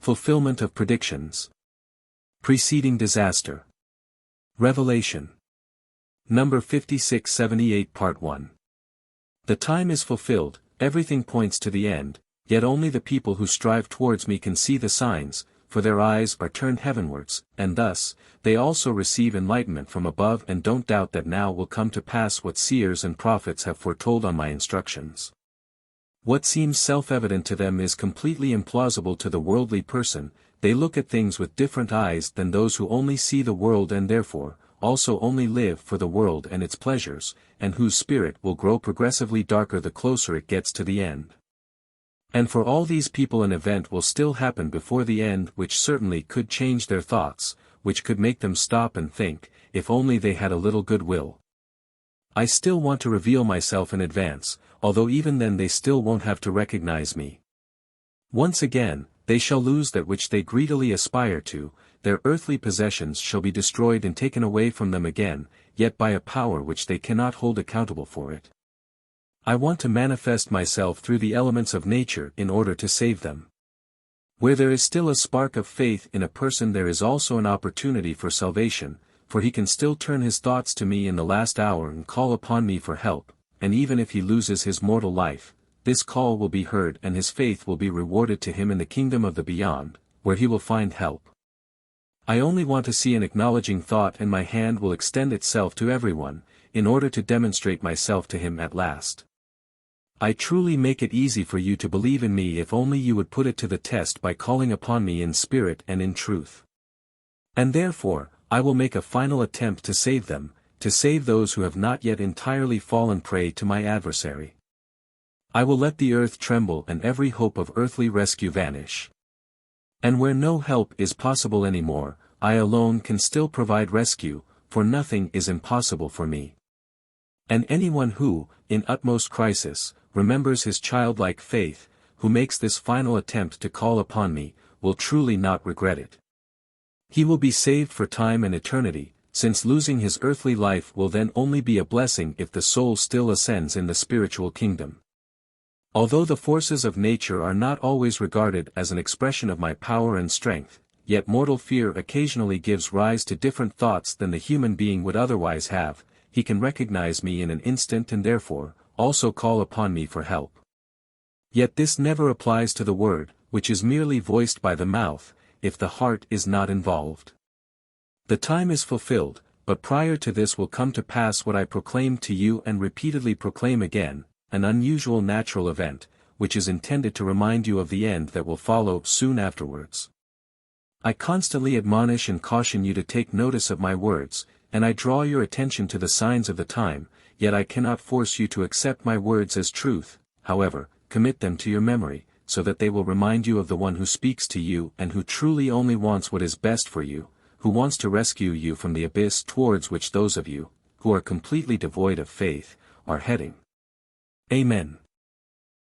fulfillment of predictions. Preceding disaster. Revelation. Number 5678 Part 1. The time is fulfilled, everything points to the end, yet only the people who strive towards me can see the signs, for their eyes are turned heavenwards, and thus, they also receive enlightenment from above and don't doubt that now will come to pass what seers and prophets have foretold on my instructions. What seems self-evident to them is completely implausible to the worldly person. They look at things with different eyes than those who only see the world and therefore, also only live for the world and its pleasures, and whose spirit will grow progressively darker the closer it gets to the end. And for all these people an event will still happen before the end which certainly could change their thoughts, which could make them stop and think, if only they had a little goodwill. I still want to reveal myself in advance, although even then they still won't have to recognize me. Once again, they shall lose that which they greedily aspire to, their earthly possessions shall be destroyed and taken away from them again, yet by a power which they cannot hold accountable for it. I want to manifest myself through the elements of nature in order to save them. Where there is still a spark of faith in a person there is also an opportunity for salvation, for he can still turn his thoughts to me in the last hour and call upon me for help, and even if he loses his mortal life, this call will be heard and his faith will be rewarded to him in the kingdom of the beyond, where he will find help. I only want to see an acknowledging thought and my hand will extend itself to everyone, in order to demonstrate myself to him at last. I truly make it easy for you to believe in me if only you would put it to the test by calling upon me in spirit and in truth. And therefore, I will make a final attempt to save them, to save those who have not yet entirely fallen prey to my adversary. I will let the earth tremble and every hope of earthly rescue vanish. And where no help is possible anymore, I alone can still provide rescue, for nothing is impossible for me. And anyone who, in utmost crisis, remembers his childlike faith, who makes this final attempt to call upon me, will truly not regret it. He will be saved for time and eternity, since losing his earthly life will then only be a blessing if the soul still ascends in the spiritual kingdom. Although the forces of nature are not always regarded as an expression of my power and strength, yet mortal fear occasionally gives rise to different thoughts than the human being would otherwise have. He can recognize me in an instant and therefore, also call upon me for help. Yet this never applies to the word, which is merely voiced by the mouth, if the heart is not involved. The time is fulfilled, but prior to this will come to pass what I proclaimed to you and repeatedly proclaim again, an unusual natural event, which is intended to remind you of the end that will follow soon afterwards. I constantly admonish and caution you to take notice of my words, and I draw your attention to the signs of the time, yet I cannot force you to accept my words as truth. However, commit them to your memory, so that they will remind you of the one who speaks to you and who truly only wants what is best for you, who wants to rescue you from the abyss towards which those of you, who are completely devoid of faith, are heading. Amen.